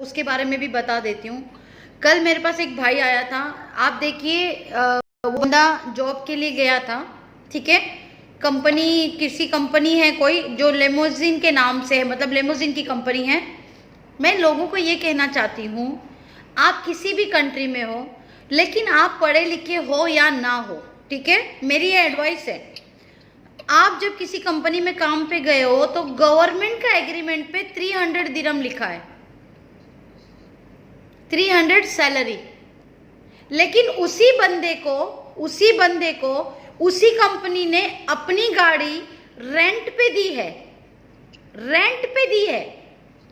उसके बारे में भी बता देती हूँ। कल मेरे पास एक भाई आया था, आप देखिए, वो बंदा जॉब के लिए गया था, ठीक है। कंपनी, किसी कंपनी है कोई जो लेमोजिन के नाम से है, मतलब लेमोजिन की कंपनी है। मैं लोगों को ये कहना चाहती हूँ, आप किसी भी कंट्री में हो, लेकिन आप पढ़े लिखे हो या ना हो, ठीक है, मेरी ये एडवाइस है। आप जब किसी कंपनी में काम पे गए हो तो गवर्नमेंट का एग्रीमेंट पे 300 दिरहम लिखा है, 300 सैलरी। लेकिन उसी बंदे को उसी कंपनी ने अपनी गाड़ी रेंट पे दी है,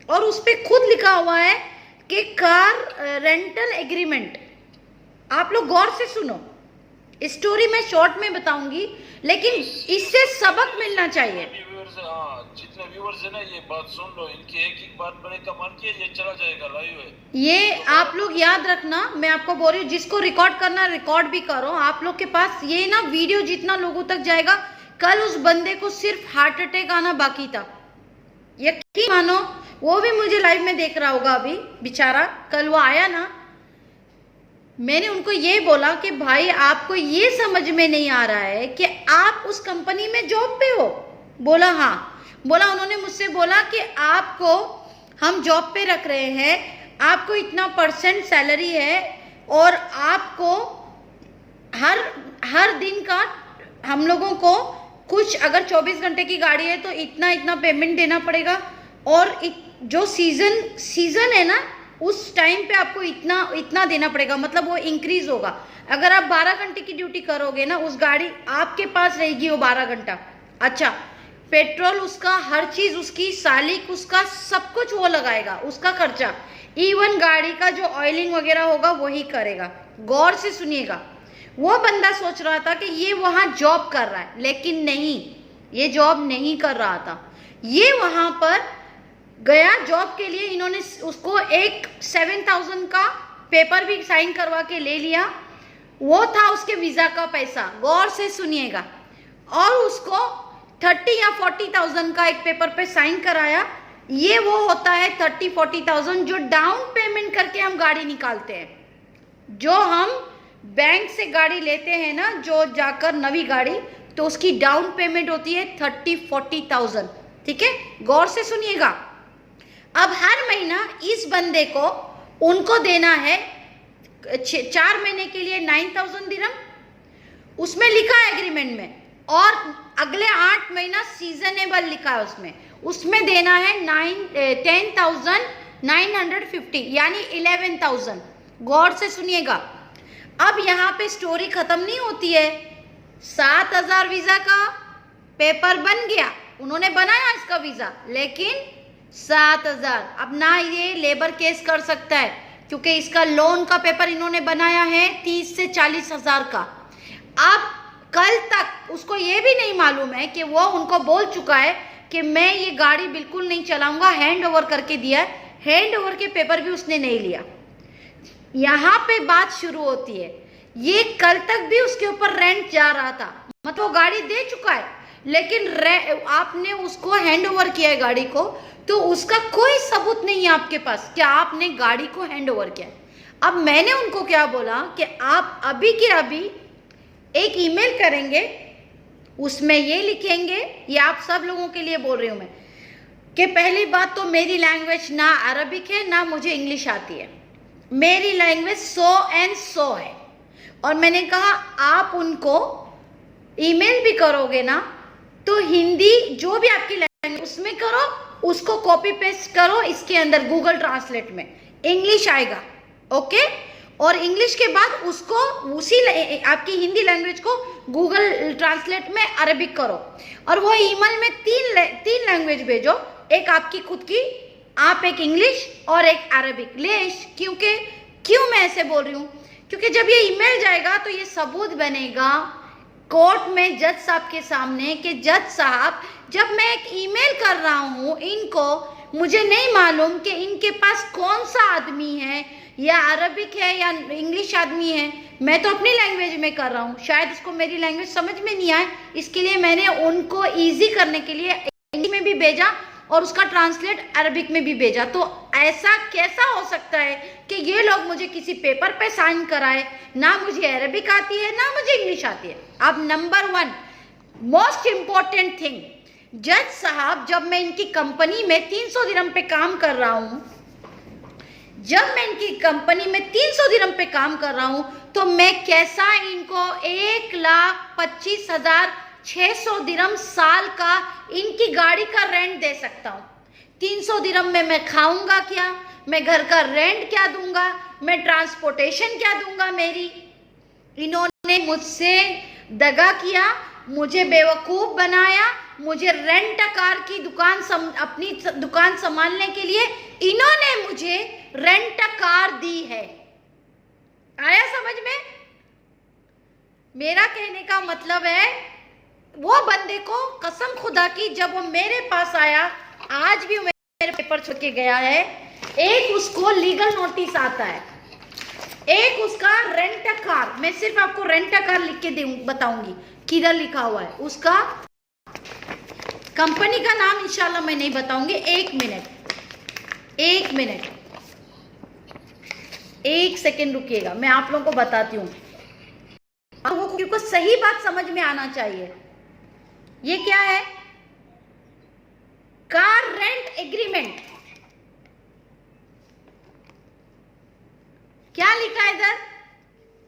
और उस पे खुद लिखा हुआ है कि कार रेंटल एग्रीमेंट। आप लोग गौर से सुनो, स्टोरी मैं शॉर्ट में बताऊंगी, लेकिन इससे सबक मिलना चाहिए। जितने व्यूअर्स है ना, ये बात सुन लो, इनकी एक एक बात पर एक कमेंट किए, ये चला जाएगा लाइव है। ये आप लोग याद रखना, मैं आपको बोल रही हूँ, जिसको रिकॉर्ड करना रिकॉर्ड भी करो। आप लोग के पास ये ना वीडियो जितना लोगों तक जाएगा, कल उस बंदे को सिर्फ हार्ट अटैक आना बाकी था, यकीन मानो। वो भी मुझे लाइव में देख रहा होगा अभी बेचारा। कल वो आया ना, मैंने उनको ये बोला कि भाई आपको ये समझ में नहीं आ रहा है कि आप उस कंपनी में जॉब पे हो? बोला हाँ। बोला, उन्होंने मुझसे बोला कि आपको हम जॉब पे रख रहे हैं, आपको इतना % सैलरी है, और आपको हर दिन का हम लोगों को कुछ, अगर 24 घंटे की गाड़ी है तो इतना पेमेंट देना पड़ेगा, और जो सीजन है ना, उस टाइम पे आपको इतना देना पड़ेगा, मतलब वो इंक्रीज होगा। अगर आप 12 घंटे की ड्यूटी करोगे ना, उस गाड़ी आपके पास रहेगी वो 12 घंटा। अच्छा, पेट्रोल उसका, हर चीज उसकी, सालिक उसका, सब कुछ वो लगाएगा, उसका खर्चा, इवन गाड़ी का जो ऑयलिंग वगैरह होगा वही करेगा। गौर से सुनिएगा। वो बंदा सोच रहा था कि ये वहां जॉब कर रहा है, लेकिन नहीं, ये जॉब नहीं कर रहा था। ये वहां पर गया जॉब के लिए, इन्होंने उसको एक 7000 का पेपर भी साइन करवा के ले लिया, वो था उसके वीजा का पैसा। गौर से सुनिएगा। और उसको 30 या 40,000 का एक पेपर पे साइन कराया। ये वो होता है 30-40,000 जो डाउन पेमेंट करके हम गाड़ी निकालते हैं। जो हम बैंक से गाड़ी लेते हैं ना, जो जाकर नवी गाड़ी, तो उसकी डाउन पेमेंट होती है 30-40,000, ठीक है। गौर से सुनिएगा। अब हर महीना इस बंदे को उनको देना है 4 महीने के लिए 9,000 दिरहम, उसमें लिखा है एग्रीमेंट में, और अगले 8 महीना सीजनेबल लिखा है उसमें देना है 10,950, यानी 11,000। गौर से सुनिएगा। अब यहाँ पे स्टोरी खत्म नहीं होती है। 7,000 वीजा का पेपर बन गया, उन्होंने बनाया इसका वीजा, लेकिन 7,000। अब ना ये लेबर केस कर सकता है, क्योंकि इसका लोन का पेपर इन्होंने बनाया है 30 से 40,000 का। अब कल तक उसको ये भी नहीं मालूम है कि वो उनको बोल चुका है कि मैं ये गाड़ी बिल्कुल नहीं चलाऊंगा, हैंड ओवर करके दिया है, हैंड ओवर के पेपर भी उसने नहीं लिया। यहाँ पे बात शुरू होती है। ये कल तक भी उसके ऊपर रेंट जा रहा था, मतलब वो गाड़ी दे चुका है, लेकिन आपने उसको हैंड ओवर किया है गाड़ी को, तो उसका कोई सबूत नहीं है आपके पास कि आपने गाड़ी को हैंड ओवर किया है। अब मैंने उनको क्या बोला कि आप अभी के अभी एक ईमेल करेंगे, उसमें ये लिखेंगे, ये आप सब लोगों के लिए बोल रही हूँ मैं, कि पहली बात तो मेरी लैंग्वेज ना अरबिक है ना मुझे इंग्लिश आती है, मेरी लैंग्वेज 100 है। और मैंने कहा आप उनको ईमेल भी करोगे ना, तो हिंदी जो भी आपकी लैंग्वेज उसमें करो, उसको कॉपी पेस्ट करो इसके अंदर गूगल ट्रांसलेट में, इंग्लिश आएगा, ओके। और इंग्लिश के बाद उसको उसी आपकी हिंदी लैंग्वेज को गूगल ट्रांसलेट में अरबिक करो, और वो ईमेल में तीन लैंग्वेज भेजो, एक आपकी खुद की, आप एक इंग्लिश और एक अरबिक। क्यों मैं ऐसे बोल रही हूँ? क्योंकि जब ये ईमेल जाएगा तो ये सबूत बनेगा कोर्ट में जज साहब के सामने कि जज साहब, जब मैं एक ईमेल कर रहा हूँ इनको, मुझे नहीं मालूम कि इनके पास कौन सा आदमी है, या अरबिक है या इंग्लिश आदमी है, मैं तो अपनी लैंग्वेज में कर रहा हूँ, शायद उसको मेरी लैंग्वेज समझ में नहीं आए, इसके लिए मैंने उनको इजी करने के लिए इंग्लिश में भी भेजा और उसका ट्रांसलेट अरबिक में भी भेजा। तो ऐसा कैसा हो सकता है कि ये लोग मुझे किसी पेपर पे साइन कराए? ना मुझे अरबिक आती है ना मुझे इंग्लिश आती है। अब नंबर 1 मोस्ट इंपॉर्टेंट थिंग, जज साहब जब मैं इनकी कंपनी में 300 दिरहम पे काम कर रहा हूं, जब मैं इनकी कंपनी में 300 दिरहम पे काम कर रहा हूं, तो मैं कैसा इनको 1,25,600 दिरहम साल का इनकी गाड़ी का रेंट दे सकता हूं? 300 दिरहम में मैं खाऊंगा क्या? मैं घर का रेंट क्या दूंगा? मैं ट्रांसपोर्टेशन क्या दूंगा मेरी? इन्होंने मुझसे दगा किया, मुझे बेवकूफ बनाया, मुझे रेंट कार की दुकान अपनी दुकान संभालने के लिए इन्होंने मुझे रेंट कार दी है। आया समझ में? मेरा कहने का मतलब है वो बंदे को कसम खुदा की जब वो मेरे पास आया, आज भी मेरे पेपर छोड़ के गया है, एक उसको लीगल नोटिस आता है, एक उसका रेंट कार, मैं सिर्फ आपको रेंट कार लिख के बताऊंगी किधर लिखा हुआ है, उसका कंपनी का नाम इंशाल्लाह मैं नहीं बताऊंगी। एक मिनट 1 सेकेंड रुकिएगा, मैं आप लोगों को बताती हूँ, आप लोगों को सही बात समझ में आना चाहिए। ये क्या है? Car rent agreement. क्या लिखा है इधर?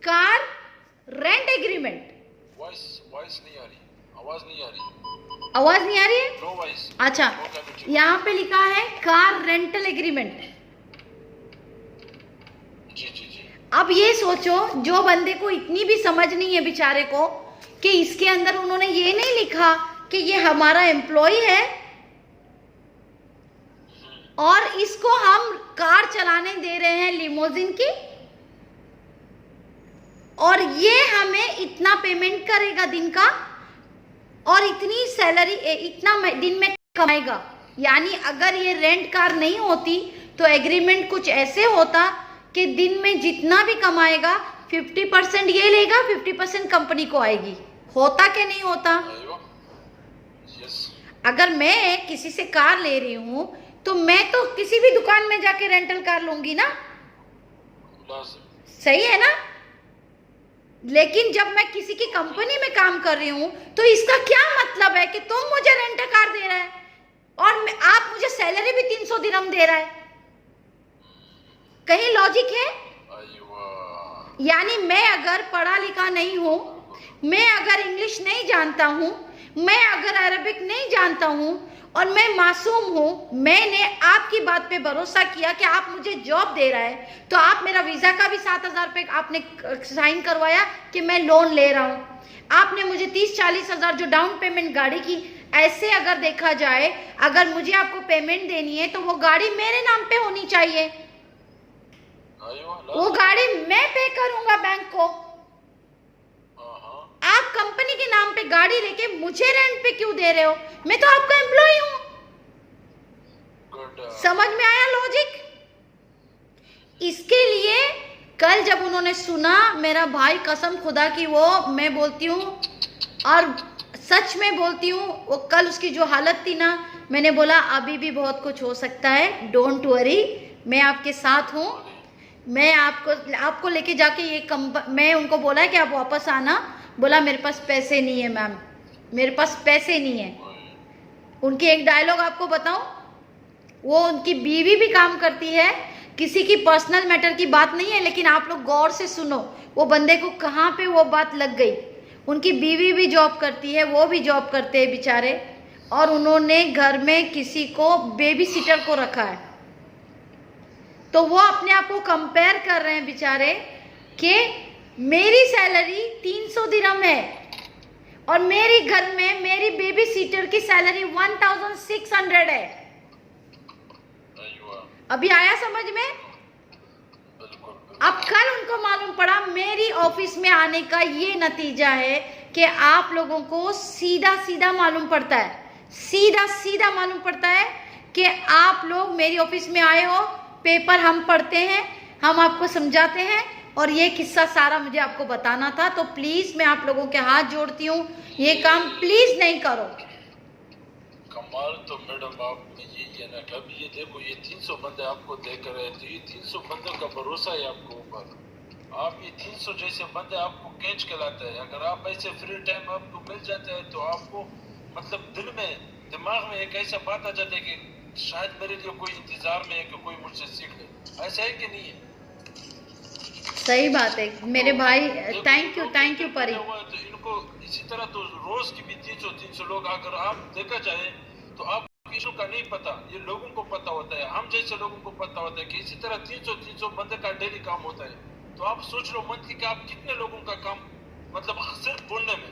Car rent agreement. वॉइस नहीं आ रही, आवाज नहीं आ रही। आवाज नहीं आ रही है? No voice. अच्छा, यहाँ पे लिखा है कार रेंटल एग्रीमेंट। जी। अब ये सोचो, जो बंदे को इतनी भी समझ नहीं है बेचारे को, कि इसके अंदर उन्होंने ये नहीं लिखा कि ये हमारा एम्प्लॉय है और इसको हम कार चलाने दे रहे हैं लिमोजिन की, और ये हमें इतना पेमेंट करेगा दिन का और इतनी सैलरी इतना दिन में कमाएगा। यानी अगर ये रेंट कार नहीं होती तो एग्रीमेंट कुछ ऐसे होता कि दिन में जितना भी कमाएगा 50% ये लेगा, 50% कंपनी को आएगी। होता कि नहीं होता? अगर मैं किसी से कार ले रही हूं तो मैं तो किसी भी दुकान में जाके रेंटल कार लूंगी ना, सही है ना? लेकिन जब मैं किसी की कंपनी में काम कर रही हूं तो इसका क्या मतलब है कि तुम मुझे रेंट कार दे रहा है और आप मुझे सैलरी भी 300 दिरहम दे रहा है? कहीं लॉजिक है? यानी मैं अगर पढ़ा लिखा नहीं हूं, मैं अगर इंग्लिश नहीं जानता हूं, मैं अगर अरबिक नहीं जानता हूं और मैं मासूम हूं, मैंने आपकी बात पे भरोसा किया कि आप मुझे जॉब दे रहा है, तो आप मेरा वीजा का भी 7,000 पे आपने साइन करवाया कि मैं लोन ले रहा हूं। आपने मुझे 30-40 हजार जो डाउन पेमेंट गाड़ी की, ऐसे अगर देखा जाए, अगर मुझे आपको पेमेंट देनी है तो वो गाड़ी मेरे नाम पे होनी चाहिए, वो गाड़ी मैं पे करूंगा बैंक को। आप कंपनी के नाम पे गाड़ी लेके मुझे रेंट पे क्यों दे रहे हो? मैं तो आपका एम्प्लॉय हूं। समझ में आया लॉजिक? इसके लिए कल जब उन्होंने सुना, मेरा भाई कसम खुदा की, वो मैं बोलती हूँ और सच में बोलती हूँ, वो कल उसकी जो हालत थी ना, मैंने बोला अभी भी बहुत कुछ हो सकता है, डोंट वरी, मैं आपके साथ हूँ। मैं आपको लेके जाके मैं उनको बोला है कि आप वापस आना। बोला मेरे पास पैसे नहीं है मैम, मेरे पास पैसे नहीं है। उनकी एक डायलॉग आपको बताऊं, वो उनकी बीवी भी काम करती है, किसी की पर्सनल मैटर की बात नहीं है, लेकिन आप लोग गौर से सुनो वो बंदे को कहाँ पे वो बात लग गई। उनकी बीवी भी जॉब करती है, वो भी जॉब करते हैं बेचारे, और उन्होंने घर में किसी को बेबी सिटर को रखा है। तो वो अपने आप को कंपेयर कर रहे हैं बेचारे कि मेरी सैलरी 300 दिरहम है और मेरी घर में मेरी बेबी सीटर की सैलरी 1600 है। अभी आया समझ में? अब कल उनको मालूम पड़ा, मेरी ऑफिस में आने का ये नतीजा है कि आप लोगों को सीधा सीधा मालूम पड़ता है, सीधा सीधा मालूम पड़ता है कि आप लोग मेरी ऑफिस में आए हो, पेपर हम पढ़ते हैं, हम आपको समझाते हैं, और ये किस्सा सारा मुझे आपको बताना था। तो प्लीज मैं आप लोगों के हाथ जोड़ती हूँ, ये काम प्लीज नहीं करो। कमाल तो मैडम आपने किया ना कभी। ये देखो ये 300 बंदे आपको देख रहे थे, ये 300 बंदों का भरोसा है आपको ऊपर। आप ये 300 जैसे बंदे आपको कैच कराते हैं। अगर आप ऐसे फ्री टाइम आपको मिल जाता है तो आपको मतलब दिल में दिमाग में एक ऐसा बात आ जाता है कि शायद मेरे लिए कोई इंतजार में है कि कोई मुझसे सीख ले। ऐसा है कि नहीं है? सही बात है मेरे भाई, थैंक यू परी। तो इनको इसी तरह तो रोज की भी 300 लोग, अगर आप देखा जाए तो आप किसी का नहीं पता, ये लोगों को पता होता है, हम जैसे लोगों को पता होता है कि इसी तरह 300 बंदे का डेली काम होता है। तो आप सोच लो मंथली कि आप कितने लोगों का काम मतलब सिर्फ बोलने में,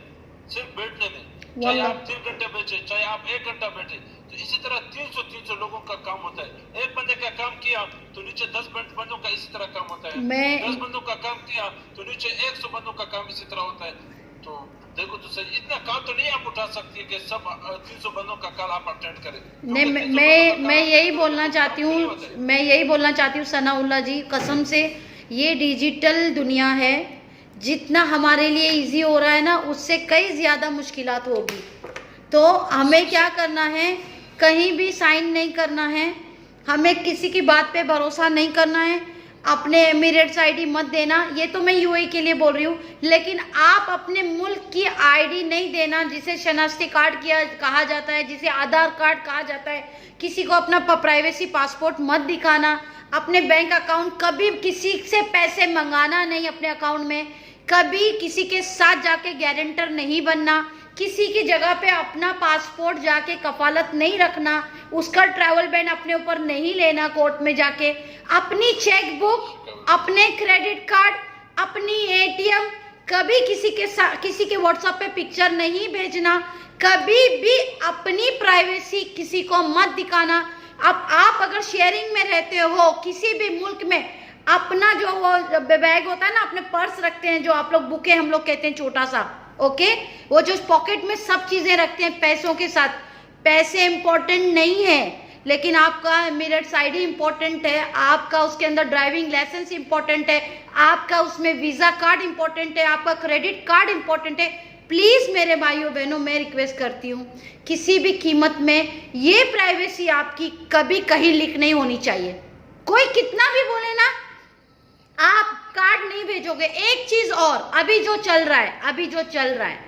सिर्फ बैठने में, चाहे आप 3 घंटे बैठे चाहे आप 1 घंटा बैठे, तो इसी तरह 300 लोगों का काम होता है। एक बंदे का काम किया तो नीचे 10 बंदों का इसी तरह काम होता है। 10 बंदों का काम किया तो नीचे 100 बंदों का काम इसी तरह होता है। तो देखो तो सही, इतना काम तो नहीं आप उठा सकती है कि सब 300 बंदों का कॉल आप अटेंड करें। नहीं, मैं यही बोलना चाहती हूँ सनाउल्लाह जी, कसम से ये डिजिटल दुनिया है, जितना हमारे लिए इजी हो रहा है ना उससे कई ज़्यादा मुश्किलात होगी। तो हमें क्या करना है, कहीं भी साइन नहीं करना है, हमें किसी की बात पे भरोसा नहीं करना है, अपने एमिरेट्स आईडी मत देना। ये तो मैं यूएई के लिए बोल रही हूँ, लेकिन आप अपने मुल्क की आईडी नहीं देना, जिसे शनाख्ती कार्ड कहा जाता है, जिसे आधार कार्ड कहा जाता है। किसी को अपना प्राइवेसी पासपोर्ट मत दिखाना, अपने बैंक अकाउंट कभी किसी से पैसे मंगाना नहीं, अपने अकाउंट में कभी किसी के साथ जाके गारंटर नहीं बनना, किसी की जगह पे अपना पासपोर्ट जाके कफालत नहीं रखना, उसका ट्रैवल बैन अपने ऊपर नहीं लेना कोर्ट में जाके, अपनी चेक बुक, अपने क्रेडिट कार्ड, अपनी एटीएम कभी किसी के व्हाट्सएप पे पिक्चर नहीं भेजना, कभी भी अपनी प्राइवेसी किसी को मत दिखाना। अब आप अगर शेयरिंग में रहते हो किसी भी मुल्क में, अपना जो वो बैग होता है ना, अपने पर्स रखते हैं जो आप लोग बुके हम लोग कहते हैं छोटा सा, ओके, वो जो पॉकेट में सब चीजें रखते हैं पैसों के साथ। पैसे इंपॉर्टेंट नहीं है, लेकिन आपका एमिरेट्स आईडी इंपॉर्टेंट है, आपका उसके अंदर ड्राइविंग लाइसेंस इंपॉर्टेंट है, आपका उसमें वीजा कार्ड इंपॉर्टेंट है, आपका क्रेडिट कार्ड इंपॉर्टेंट है। प्लीज मेरे भाइयों बहनों, मैं रिक्वेस्ट करती हूँ, किसी भी कीमत में ये प्राइवेसी आपकी कभी कहीं लीक नहीं होनी चाहिए। कोई कितना भी बोले ना, आप कार्ड नहीं भेजोगे। एक चीज और, अभी जो चल रहा है,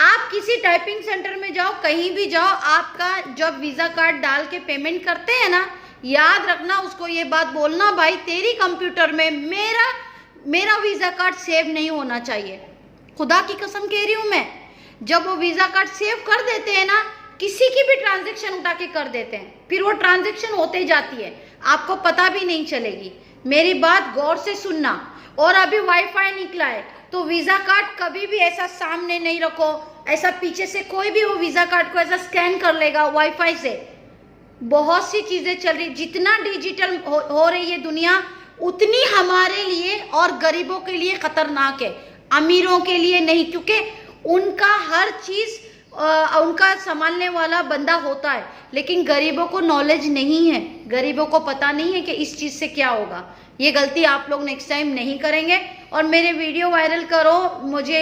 आप किसी टाइपिंग सेंटर में जाओ, कहीं भी जाओ, आपका जब वीजा कार्ड डाल के पेमेंट करते हैं ना, याद रखना उसको ये बात बोलना, भाई तेरी कंप्यूटर में मेरा वीजा कार्ड सेव नहीं होना चाहिए। खुदा की कसम कह रही हूं मैं, जब वो वीजा कार्ड सेव कर देते हैं ना, किसी की भी ट्रांजैक्शन उठा के कर देते हैं, फिर वो ट्रांजैक्शन होते जाती है, आपको पता भी नहीं चलेगी। मेरी बात गौर से सुनना। और अभी वाईफाई निकला है, तो वीजा कार्ड कभी भी ऐसा सामने नहीं रखो, ऐसा पीछे से कोई भी वो वीजा कार्ड को ऐसा स्कैन कर लेगा वाईफाई से। बहुत सी चीजें चल रही, जितना डिजिटल हो रही है दुनिया, उतनी हमारे लिए और गरीबों के लिए खतरनाक है, अमीरों के लिए नहीं, क्योंकि उनका हर चीज उनका संभालने वाला बंदा होता है, लेकिन गरीबों को नॉलेज नहीं है, गरीबों को पता नहीं है कि इस चीज से क्या होगा। ये गलती आप लोग नेक्स्ट टाइम नहीं करेंगे। और मेरे वीडियो वायरल करो, मुझे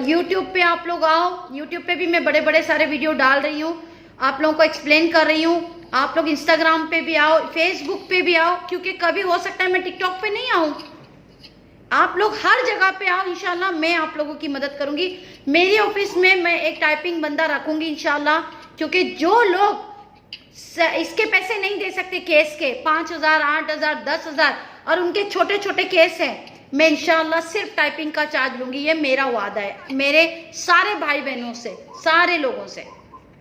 यूट्यूब पे आप लोग आओ, यूट्यूब पे भी मैं बड़े बड़े सारे वीडियो डाल रही हूँ, आप लोगों को एक्सप्लेन कर रही हूँ। आप लोग इंस्टाग्राम पे भी आओ, फेसबुक पे भी आओ, क्योंकि कभी हो सकता है मैं टिकटॉक पे नहीं आऊँ, आप लोग हर जगह पे आओ, इंशाल्लाह मैं आप लोगों की मदद करूंगी। मेरी ऑफिस में मैं एक टाइपिंग बंदा रखूंगी इंशाल्लाह, क्योंकि जो लोग इसके पैसे नहीं दे सकते केस के 5,000, 8,000, 10,000 और उनके छोटे छोटे केस हैं, मैं इंशाल्लाह सिर्फ टाइपिंग का चार्ज लूंगी। ये मेरा वादा है मेरे सारे भाई बहनों से, सारे लोगों से।